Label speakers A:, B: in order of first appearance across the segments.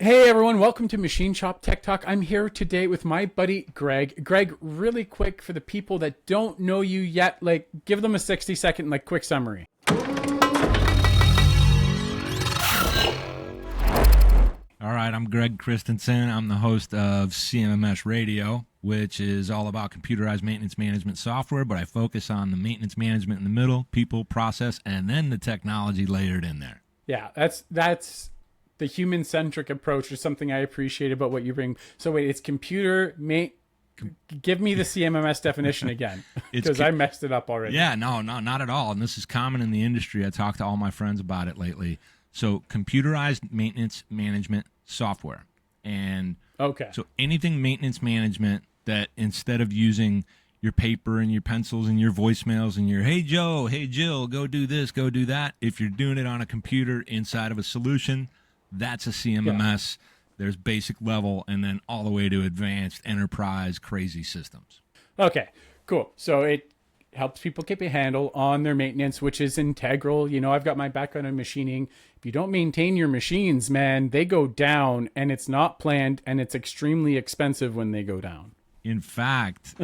A: Hey everyone, welcome to Machine Shop Tech Talk. I'm here today with my buddy Greg. Greg, really quick for the people that don't know you yet, give them a 60-second quick summary.
B: All right, I'm Greg Christensen. I'm the host of CMMSradio, which is all about computerized maintenance management software, but I focus on the maintenance management in the middle, people, process, and then the technology layered in there.
A: Yeah, that's the human-centric approach is something I appreciate about what you bring. So wait, it's give me the CMMS definition again, because I messed it up already.
B: Yeah, no, not at all. And this is common in the industry. I talked to all my friends about it lately. So computerized maintenance management software. And so anything maintenance management that instead of using your paper and your pencils and your voicemails and your, hey, Joe, hey, Jill, go do this, go do that. If you're doing it on a computer inside of a solution, that's a CMMS. Yeah. There's basic level and then all the way to advanced enterprise crazy systems.
A: Okay, cool. So it helps people keep a handle on their maintenance, which is integral. You know, I've got my background in machining. If you don't maintain your machines, man, they go down and it's not planned and it's extremely expensive when they go down.
B: In fact,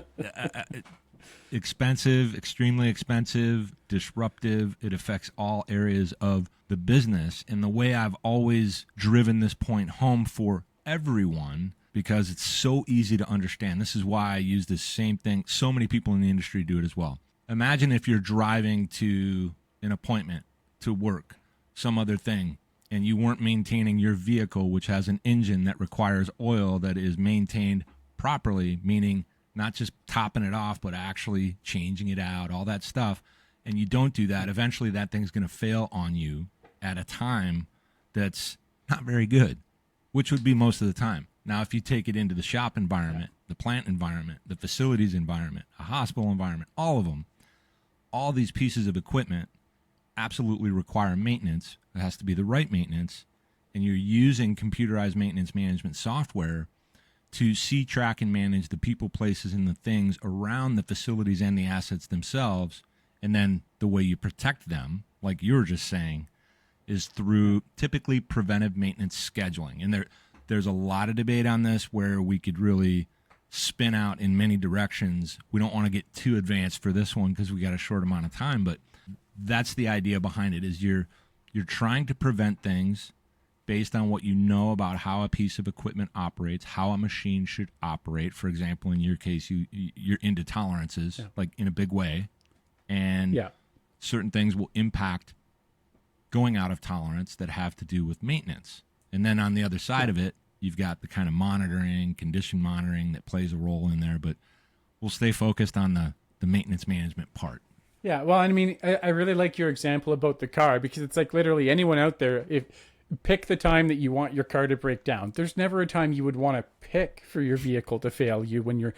B: expensive, extremely expensive, disruptive. It affects all areas of the business. And the way I've always driven this point home for everyone, because it's so easy to understand. This is why I use this same thing. So many people in the industry do it as well. Imagine if you're driving to an appointment, to work, some other thing, and you weren't maintaining your vehicle, which has an engine that requires oil that is maintained properly, meaning not just topping it off, but actually changing it out, all that stuff. And you don't do that. Eventually that thing's going to fail on you at a time that's not very good, which would be most of the time. Now, if you take it into the shop environment, the plant environment, the facilities environment, a hospital environment, all of them, all these pieces of equipment absolutely require maintenance. It has to be the right maintenance. And you're using computerized maintenance management software to see, track, and manage the people, places, and the things around the facilities and the assets themselves. And then the way you protect them, like you were just saying, is through typically preventive maintenance scheduling. And there's a lot of debate on this where we could really spin out in many directions. We don't want to get too advanced for this one because we got a short amount of time, but that's the idea behind it, is you're trying to prevent things based on what you know about how a piece of equipment operates, how a machine should operate. For example, in your case, you're into tolerances, like in a big way. And certain things will impact going out of tolerance that have to do with maintenance. And then on the other side of it, you've got the kind of monitoring, condition monitoring that plays a role in there. But we'll stay focused on the maintenance management part.
A: Yeah, well, I mean, I really like your example about the car, because it's like literally anyone out there, if pick the time that you want your car to break down. There's never a time you would want to pick for your vehicle to fail you when you're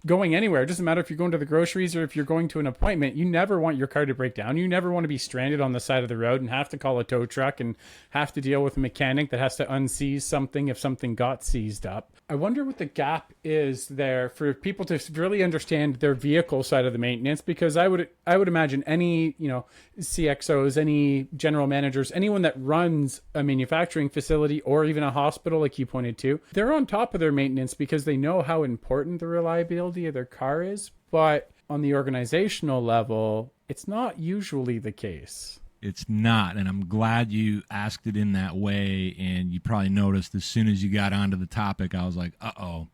A: going anywhere. It doesn't matter if you're going to the groceries or if you're going to an appointment. You never want your car to break down. You never want to be stranded on the side of the road and have to call a tow truck and have to deal with a mechanic that has to unseize something if something got seized up. I wonder what the gap is there for people to really understand their vehicle side of the maintenance, because I would imagine any, CXOs, any general managers, anyone that runs a manufacturing facility or even a hospital, like you pointed to, they're on top of their maintenance because they know how important the reliability of their car is. But on the organizational level, it's not usually the case.
B: It's not, and I'm glad you asked it in that way, and you probably noticed as soon as you got onto the topic, I was like, uh-oh.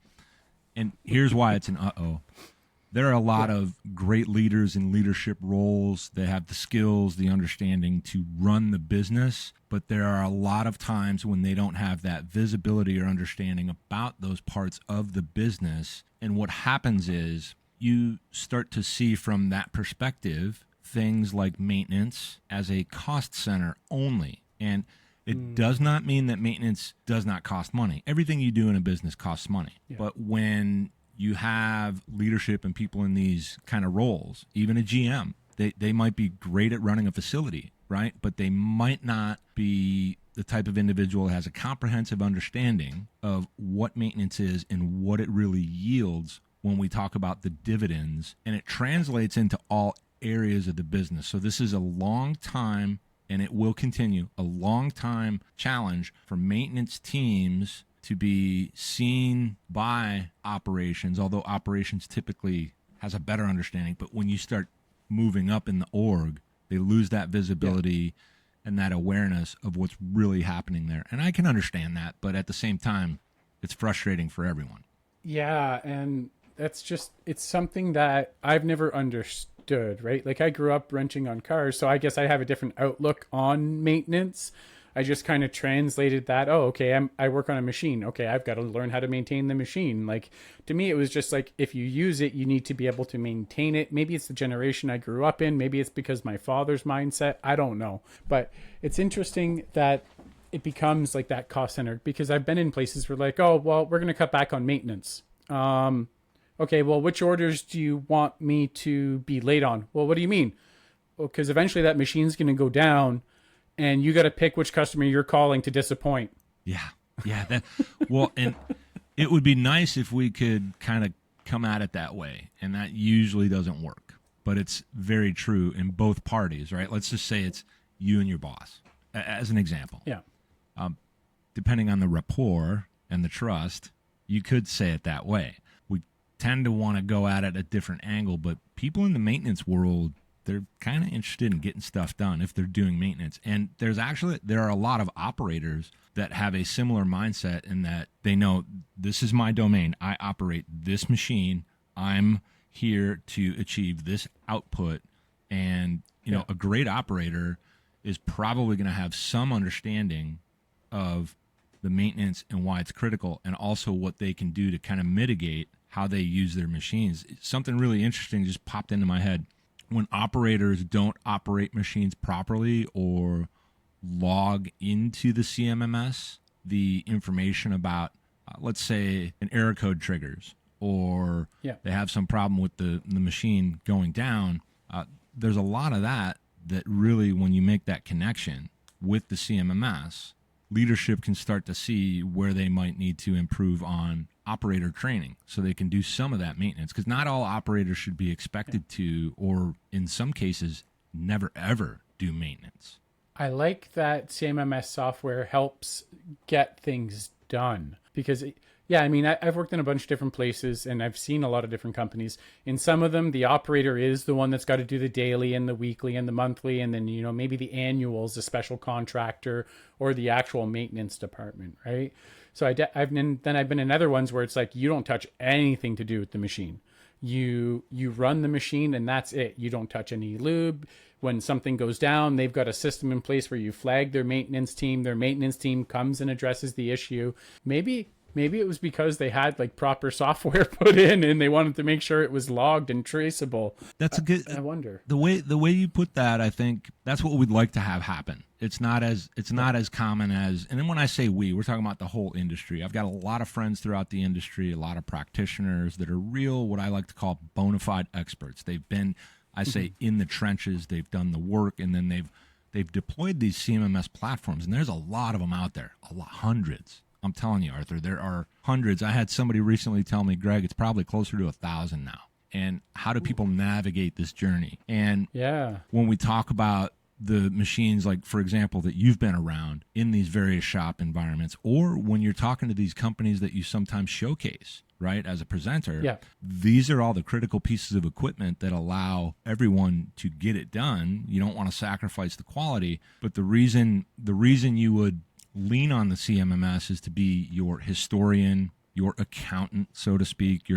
B: And here's why it's an uh-oh. There are a lot of great leaders in leadership roles that have the skills, the understanding to run the business, but there are a lot of times when they don't have that visibility or understanding about those parts of the business, and what happens is you start to see from that perspective things like maintenance as a cost center only. And it does not mean that maintenance does not cost money. Everything you do in a business costs money. Yeah. But when you have leadership and people in these kind of roles, even a GM, they might be great at running a facility, right? But they might not be the type of individual that has a comprehensive understanding of what maintenance is and what it really yields when we talk about the dividends. And it translates into all areas of the business. So this is a long time and it will continue, a long time challenge for maintenance teams to be seen by operations, although operations typically has a better understanding. But when you start moving up in the org, they lose that visibility and that awareness of what's really happening there. And I can understand that, but at the same time, it's frustrating for everyone.
A: Yeah, and that's just, it's something that I've never understood, right? Like, I grew up wrenching on cars, so I guess I have a different outlook on maintenance. I just kind of translated that. Oh, okay, I work on a machine. Okay, I've got to learn how to maintain the machine. Like, to me, it was just like, if you use it, you need to be able to maintain it. Maybe it's the generation I grew up in. Maybe it's because my father's mindset. I don't know. But it's interesting that it becomes like that cost centered, because I've been in places where like, oh, well, we're going to cut back on maintenance. Okay, well, which orders do you want me to be late on? Well, what do you mean? Well, because eventually that machine's going to go down, and you got to pick which customer you're calling to disappoint.
B: Yeah. Well, and it would be nice if we could kind of come at it that way, and that usually doesn't work. But it's very true in both parties, right? Let's just say it's you and your boss, as an example.
A: Yeah.
B: Depending on the rapport and the trust, you could say it that way. We tend to want to go at it at a different angle, but people in the maintenance world, they're kind of interested in getting stuff done if they're doing maintenance. And there are a lot of operators that have a similar mindset in that they know, this is my domain. I operate this machine. I'm here to achieve this output. And, you know, a great operator is probably going to have some understanding of the maintenance and why it's critical, and also what they can do to kind of mitigate how they use their machines. Something really interesting just popped into my head. When operators don't operate machines properly or log into the CMMS the information about, let's say, an error code triggers, or they have some problem with the machine going down, there's a lot of that really, when you make that connection with the CMMS, leadership can start to see where they might need to improve on operator training so they can do some of that maintenance, because not all operators should be expected to, or in some cases, never ever do maintenance.
A: I like that CMMS software helps get things done, because I mean, I've worked in a bunch of different places, and I've seen a lot of different companies. In some of them, the operator is the one that's got to do the daily and the weekly and the monthly, and then, you know, maybe the annuals, the special contractor, or the actual maintenance department, right? So I've been in other ones where it's like, you don't touch anything to do with the machine. You run the machine, and that's it. You don't touch any lube. When something goes down, they've got a system in place where you flag their maintenance team. Their maintenance team comes and addresses the issue. Maybe it was because they had like proper software put in, and they wanted to make sure it was logged and traceable.
B: That's a good.
A: I wonder
B: the way you put that. I think that's what we'd like to have happen. It's not as common as. And then when I say we're talking about the whole industry. I've got a lot of friends throughout the industry, a lot of practitioners that are real, what I like to call bona fide experts. They've been, I say, in the trenches. They've done the work, and then they've deployed these CMMS platforms. And there's a lot of them out there, hundreds. I'm telling you, Arthur, there are hundreds. I had somebody recently tell me, Greg, it's probably closer to 1,000 now. And how do people navigate this journey? And when we talk about the machines, like, for example, that you've been around in these various shop environments, or when you're talking to these companies that you sometimes showcase, right, as a presenter, these are all the critical pieces of equipment that allow everyone to get it done. You don't want to sacrifice the quality, but the reason you would lean on the CMMS is to be your historian, your accountant, so to speak.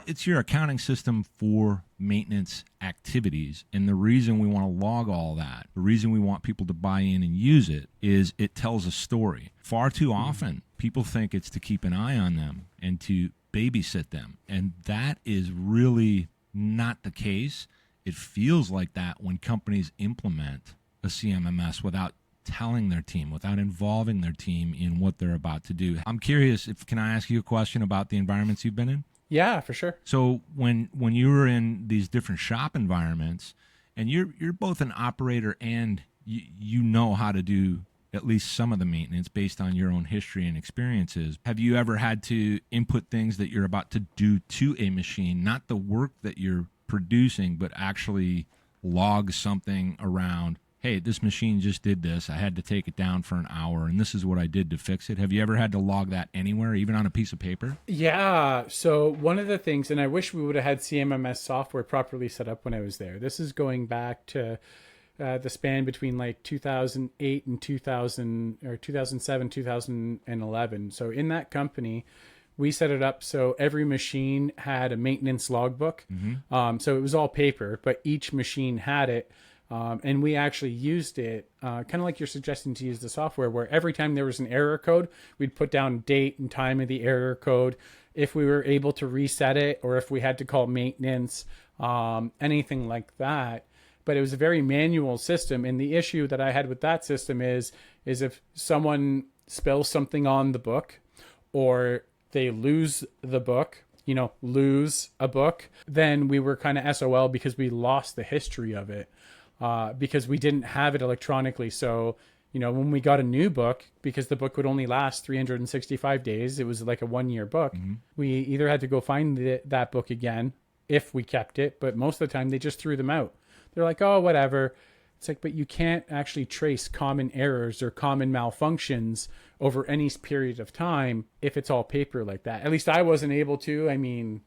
B: It's your accounting system for maintenance activities. And the reason we want to log all that, the reason we want people to buy in and use it, is it tells a story. Far too often, people think it's to keep an eye on them and to babysit them. And that is really not the case. It feels like that when companies implement a CMMS without telling their team, without involving their team in what they're about to do. I'm curious, can I ask you a question about the environments you've been in?
A: Yeah, for sure.
B: So when you were in these different shop environments, and you're both an operator and you know how to do at least some of the maintenance based on your own history and experiences, have you ever had to input things that you're about to do to a machine, not the work that you're producing, but actually log something around, hey, this machine just did this. I had to take it down for an hour, and this is what I did to fix it. Have you ever had to log that anywhere, even on a piece of paper?
A: Yeah. So one of the things, and I wish we would have had CMMS software properly set up when I was there. This is going back to the span between like 2008 and 2000 or 2007, 2011. So in that company, we set it up so every machine had a maintenance logbook. So it was all paper, but each machine had it. And we actually used it kind of like you're suggesting to use the software, where every time there was an error code, we'd put down date and time of the error code, if we were able to reset it, or if we had to call maintenance, anything like that. But it was a very manual system. And the issue that I had with that system is if someone spills something on the book, or they lose the book, lose a book, then we were kind of SOL because we lost the history of it. Because we didn't have it electronically. So, when we got a new book, because the book would only last 365 days, it was like a 1-year book. We either had to go find that book again if we kept it, but most of the time they just threw them out. They're like, oh, whatever. It's like, but you can't actually trace common errors or common malfunctions over any period of time if it's all paper like that. At least I wasn't able to. I mean...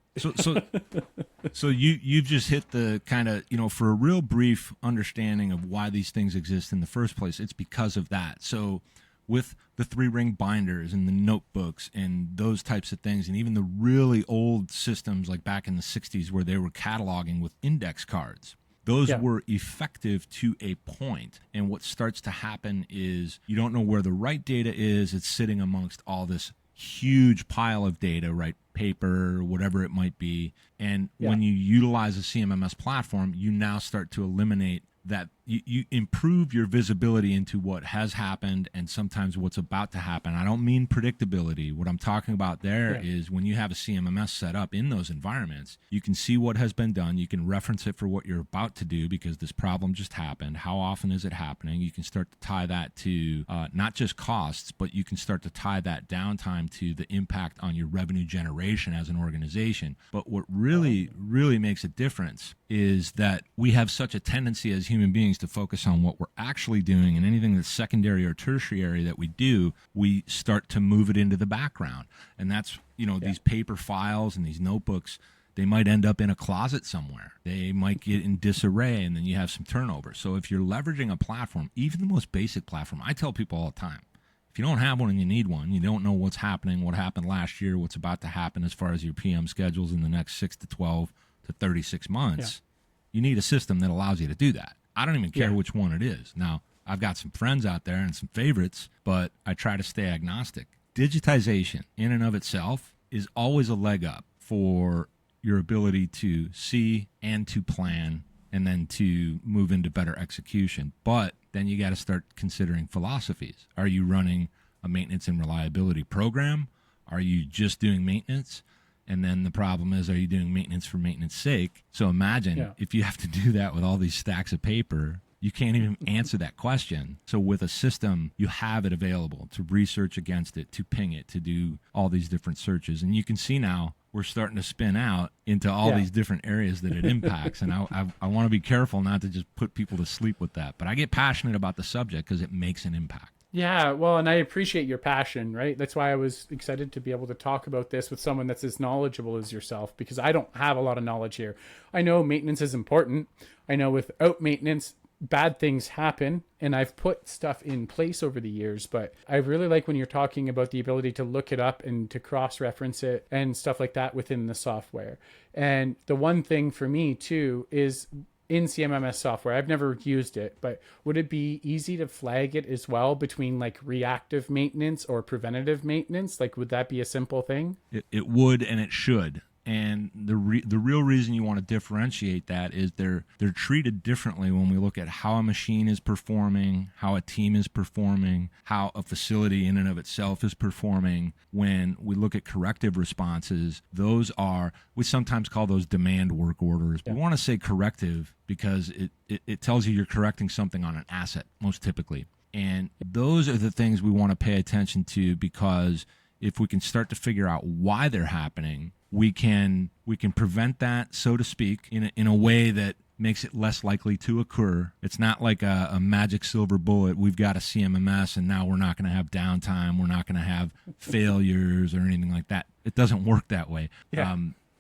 B: So you've just hit the kind of, for a real brief understanding of why these things exist in the first place, it's because of that. So with the 3-ring binders and the notebooks and those types of things, and even the really old systems like back in the 60s where they were cataloging with index cards, those were effective to a point. And what starts to happen is you don't know where the right data is. It's sitting amongst all this huge pile of data, right? Paper, whatever it might be. And when you utilize a CMMS platform, you now start to eliminate that. You improve your visibility into what has happened and sometimes what's about to happen. I don't mean predictability. What I'm talking about there is when you have a CMMS set up in those environments, you can see what has been done. You can reference it for what you're about to do because this problem just happened. How often is it happening? You can start to tie that to not just costs, but you can start to tie that downtime to the impact on your revenue generation as an organization. But what really, really makes a difference is that we have such a tendency as human beings to focus on what we're actually doing, and anything that's secondary or tertiary that we do, we start to move it into the background. And that's, these paper files and these notebooks, they might end up in a closet somewhere. They might get in disarray, and then you have some turnover. So if you're leveraging a platform, even the most basic platform, I tell people all the time, if you don't have one and you need one, you don't know what's happening, what happened last year, what's about to happen as far as your PM schedules in the next 6 to 12 to 36 months, you need a system that allows you to do that. I don't even care which one it is. Now, I've got some friends out there and some favorites, but I try to stay agnostic. Digitization in and of itself is always a leg up for your ability to see and to plan and then to move into better execution. But then you got to start considering philosophies. Are you running a maintenance and reliability program? Are you just doing maintenance? And then the problem is, are you doing maintenance for maintenance sake? So imagine if you have to do that with all these stacks of paper, you can't even answer that question. So with a system, you have it available to research against it, to ping it, to do all these different searches. And you can see now we're starting to spin out into all these different areas that it impacts. And I want to be careful not to just put people to sleep with that. But I get passionate about the subject because it makes an impact.
A: Yeah, well, and I appreciate your passion, right? That's why I was excited to be able to talk about this with someone that's as knowledgeable as yourself, because I don't have a lot of knowledge here. I know maintenance is important. I know without maintenance, bad things happen, and I've put stuff in place over the years, but I really like when you're talking about the ability to look it up and to cross-reference it and stuff like that within the software. And the one thing for me, too, is in CMMS software, I've never used it, but would it be easy to flag it as well between like reactive maintenance or preventative maintenance? Like, would that be a simple thing?
B: It would, and it should. And the real reason you want to differentiate that is they're treated differently when we look at how a machine is performing, how a team is performing, how a facility in and of itself is performing. When we look at corrective responses, we sometimes call those demand work orders. We want to say corrective because it tells you you're correcting something on an asset, most typically. And those are the things we want to pay attention to, because if we can start to figure out why they're happening, we can prevent that, so to speak, in a way that makes it less likely to occur. It's not like a magic silver bullet. We've got a CMMS and now we're not going to have downtime. We're not going to have failures or anything like that. It doesn't work that way.
A: Yeah.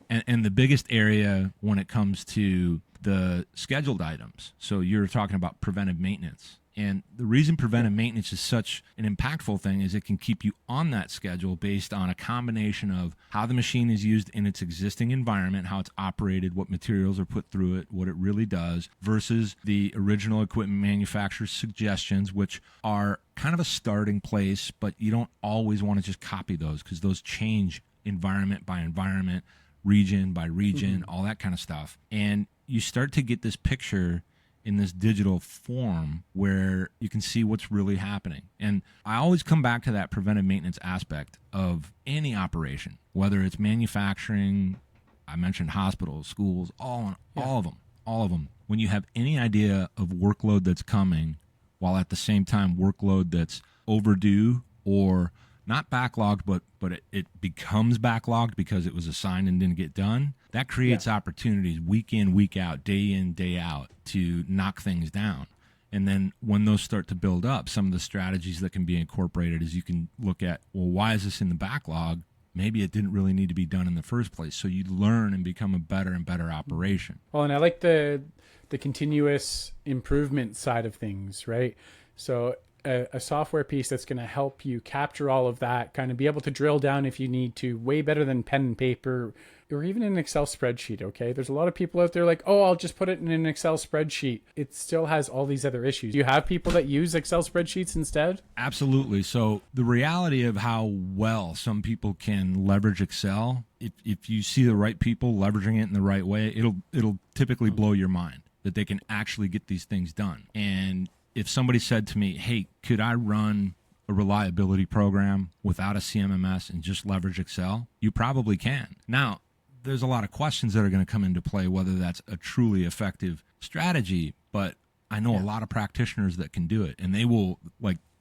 B: And the biggest area when it comes to the scheduled items, so you're talking about preventive maintenance. And the reason preventive maintenance is such an impactful thing is it can keep you on that schedule based on a combination of how the machine is used in its existing environment, how it's operated, what materials are put through it, what it really does, versus the original equipment manufacturer's suggestions, which are kind of a starting place, but you don't always want to just copy those because those change environment by environment, region by region, all that kind of stuff. And you start to get this picture in this digital form where you can see what's really happening. And I always come back to that preventive maintenance aspect of any operation, whether it's manufacturing, I mentioned hospitals, schools, all of them. When you have any idea of workload that's coming, while at the same time workload that's overdue or not backlogged, but it becomes backlogged because it was assigned and didn't get done, that creates opportunities week in, week out, day out to knock things down. And then when those start to build up, some of the strategies that can be incorporated is you can look at, well, why is this in the backlog? Maybe it didn't really need to be done in the first place. So you learn and become a better and better operation.
A: Well, and I like the continuous improvement side of things, right? So a software piece that's going to help you capture all of that, kind of be able to drill down if you need to, way better than pen and paper or even an Excel spreadsheet, okay? There's a lot of people out there like, oh, I'll just put it in an Excel spreadsheet. It still has all these other issues. You have people that use Excel spreadsheets instead?
B: Absolutely. So the reality of how well some people can leverage Excel, if you see the right people leveraging it in the right way, it'll typically blow your mind that they can actually get these things done. And if somebody said to me, hey, could I run a reliability program without a CMMS and just leverage Excel? You probably can. Now, there's a lot of questions that are going to come into play, whether that's a truly effective strategy, but I know a lot of practitioners that can do it, and they will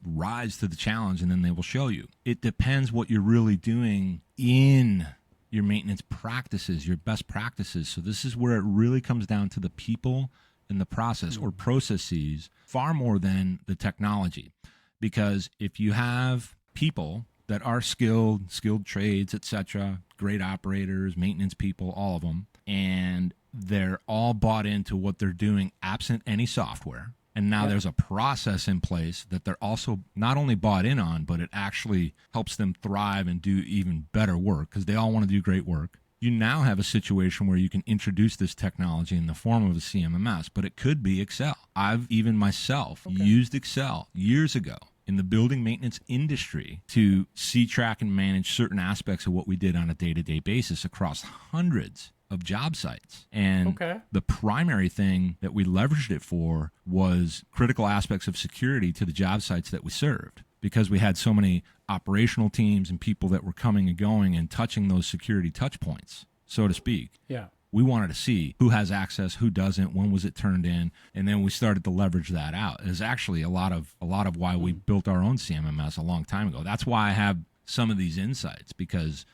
B: rise to the challenge, and then they will show you. It depends what you're really doing in your maintenance practices, your best practices. So this is where it really comes down to the people and the process or processes far more than the technology. Because if you have people that are skilled trades, etc., great operators, maintenance people, all of them, and they're all bought into what they're doing absent any software, and now there's a process in place that they're also not only bought in on, but it actually helps them thrive and do even better work because they all want to do great work. You now have a situation where you can introduce this technology in the form of a CMMS, but it could be Excel. I've even myself used Excel years ago in the building maintenance industry to see, track, and manage certain aspects of what we did on a day-to-day basis across hundreds of job sites. And the primary thing that we leveraged it for was critical aspects of security to the job sites that we served, because we had so many operational teams and people that were coming and going and touching those security touch points, so to speak.
A: Yeah.
B: We wanted to see who has access, who doesn't, when was it turned in, and then we started to leverage that out. It was actually a lot of why we built our own CMMS a long time ago. That's why I have some of these insights, because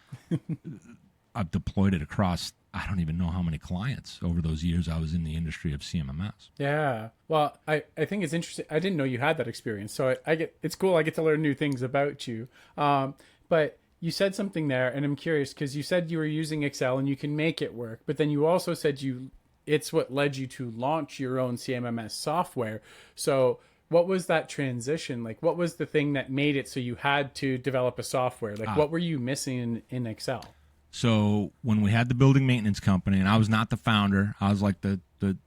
B: I've deployed it across, I don't even know how many clients over those years I was in the industry of CMMS.
A: Yeah. Well, I think it's interesting. I didn't know you had that experience. So it's cool. I get to learn new things about you. But you said something there, and I'm curious because you said you were using Excel and you can make it work. But then you also said it's what led you to launch your own CMMS software. So what was that transition? Like, what was the thing that made it so you had to develop a software? Like, what were you missing in Excel?
B: So when we had the building maintenance company, and I was not the founder, I was like the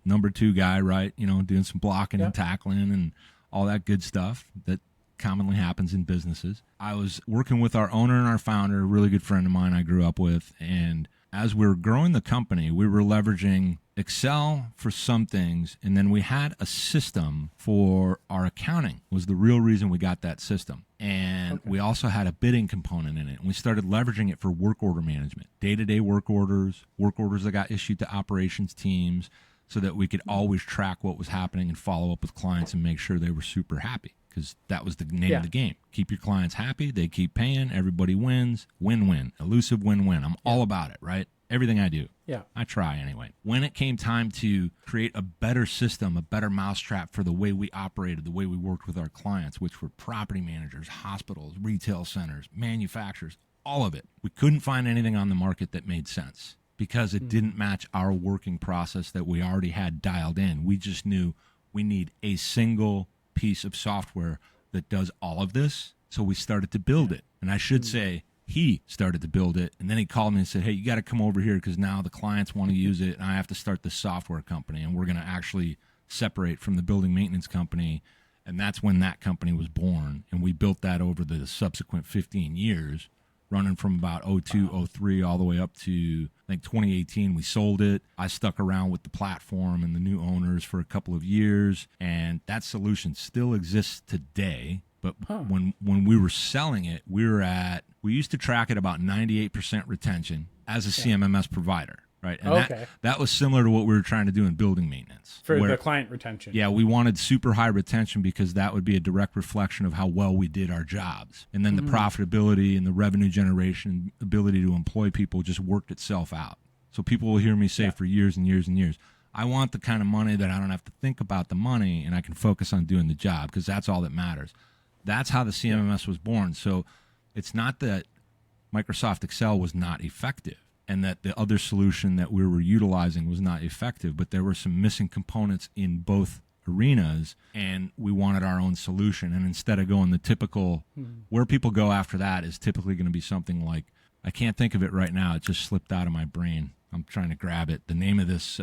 B: number two guy, right? You know, doing some blocking and tackling and all that good stuff that commonly happens in businesses. I was working with our owner and our founder, a really good friend of mine I grew up with. And as we were growing the company, we were leveraging Excel for some things. And then we had a system for our accounting was the real reason we got that system. And we also had a bidding component in it. And we started leveraging it for work order management, day-to-day work orders that got issued to operations teams, so that we could always track what was happening and follow up with clients and make sure they were super happy. Because that was the name of the game. Keep your clients happy. They keep paying. Everybody wins. Win-win. Elusive win-win. I'm all about it, right? Everything I do.
A: Yeah.
B: I try anyway. When it came time to create a better system, a better mousetrap for the way we operated, the way we worked with our clients, which were property managers, hospitals, retail centers, manufacturers, all of it, we couldn't find anything on the market that made sense because it didn't match our working process that we already had dialed in. We just knew we need a single piece of software that does all of this. So we started to build it. And I should say, he started to build it, and then he called me and said, hey, you got to come over here because now the clients want to use it, and I have to start this software company, and we're going to actually separate from the building maintenance company. And that's when that company was born, and we built that over the subsequent 15 years, running from about 02, 03 all the way up to, I think, 2018. We sold it. I stuck around with the platform and the new owners for a couple of years, and that solution still exists today. But when we were selling it, we used to track at about 98% retention as a CMMS provider, right? And that was similar to what we were trying to do in building maintenance.
A: For the client retention.
B: Yeah, we wanted super high retention because that would be a direct reflection of how well we did our jobs. And then the profitability and the revenue generation, ability to employ people just worked itself out. So people will hear me say for years and years and years, I want the kind of money that I don't have to think about the money and I can focus on doing the job because that's all that matters. That's how the CMMS was born. So it's not that Microsoft Excel was not effective and that the other solution that we were utilizing was not effective, but there were some missing components in both arenas, and we wanted our own solution. And instead of going the typical, where people go after that is typically going to be something like, I can't think of it right now. It just slipped out of my brain. I'm trying to grab it. The name of this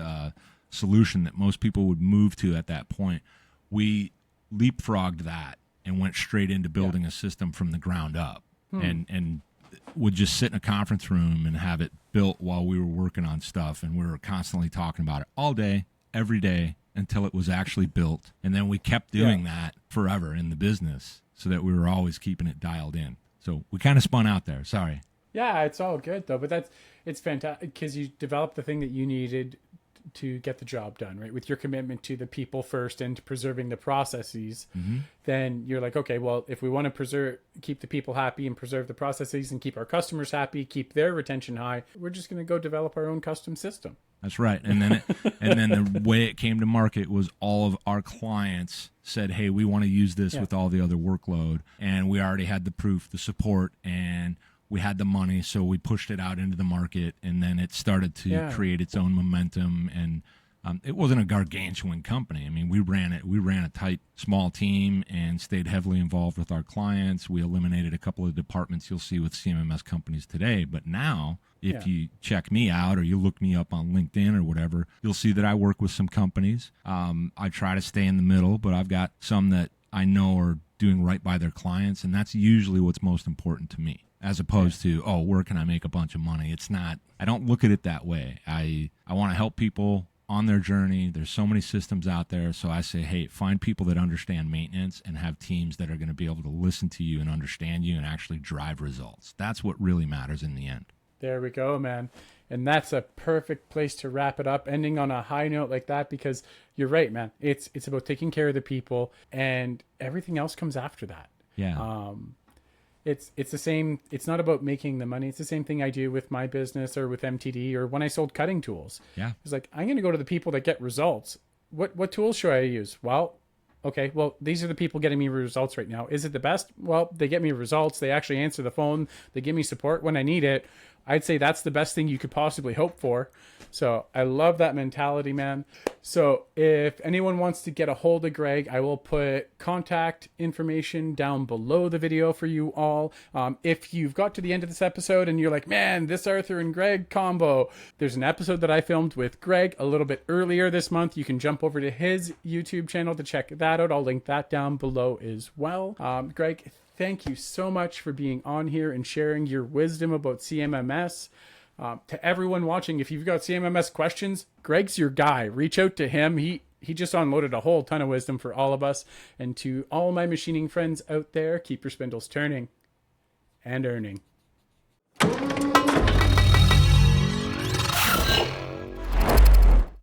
B: solution that most people would move to at that point, we leapfrogged that and went straight into building a system from the ground up, and would just sit in a conference room and have it built while we were working on stuff, and we were constantly talking about it all day, every day, until it was actually built. And then we kept doing that forever in the business so that we were always keeping it dialed in. So we kind of spun out there. Sorry.
A: Yeah, it's all good though, but it's fantastic because you developed the thing that you needed to get the job done, right? With your commitment to the people first and to preserving the processes, then you're like, okay, well, if we want to keep the people happy and preserve the processes and keep our customers happy, keep their retention high, we're just going to go develop our own custom system.
B: That's right. And then the way it came to market was all of our clients said, hey, we want to use this with all the other workload. And we already had the proof, the support, and we had the money, so we pushed it out into the market, and then it started to create its own momentum. And it wasn't a gargantuan company. I mean, we ran a tight, small team and stayed heavily involved with our clients. We eliminated a couple of departments you'll see with CMMS companies today. But now, if you check me out or you look me up on LinkedIn or whatever, you'll see that I work with some companies. I try to stay in the middle, but I've got some that I know are doing right by their clients, and that's usually what's most important to me. As opposed to, oh, where can I make a bunch of money? It's not, I don't look at it that way. I want to help people on their journey. There's so many systems out there. So I say, hey, find people that understand maintenance and have teams that are going to be able to listen to you and understand you and actually drive results. That's what really matters in the end.
A: There we go, man. And that's a perfect place to wrap it up, ending on a high note like that, because you're right, man. It's about taking care of the people, and everything else comes after that.
B: Yeah.
A: It's the same. It's not about making the money. It's the same thing I do with my business or with MTD or when I sold cutting tools.
B: Yeah.
A: It's like, I'm going to go to the people that get results. What tools should I use? Well, okay, well, these are the people getting me results right now. Is it the best? Well, they get me results. They actually answer the phone. They give me support when I need it. I'd say that's the best thing you could possibly hope for. So I love that mentality, man. So if anyone wants to get a hold of Greg, I will put contact information down below the video for you all. If you've got to the end of this episode and you're like, man, this Arthur and Greg combo, there's an episode that I filmed with Greg a little bit earlier this month. You can jump over to his YouTube channel to check that out. I'll link that down below as well. Greg, thank you so much for being on here and sharing your wisdom about CMMS. To everyone watching, if you've got CMMS questions, Greg's your guy. Reach out to him. He just unloaded a whole ton of wisdom for all of us. And to all my machining friends out there, keep your spindles turning and earning.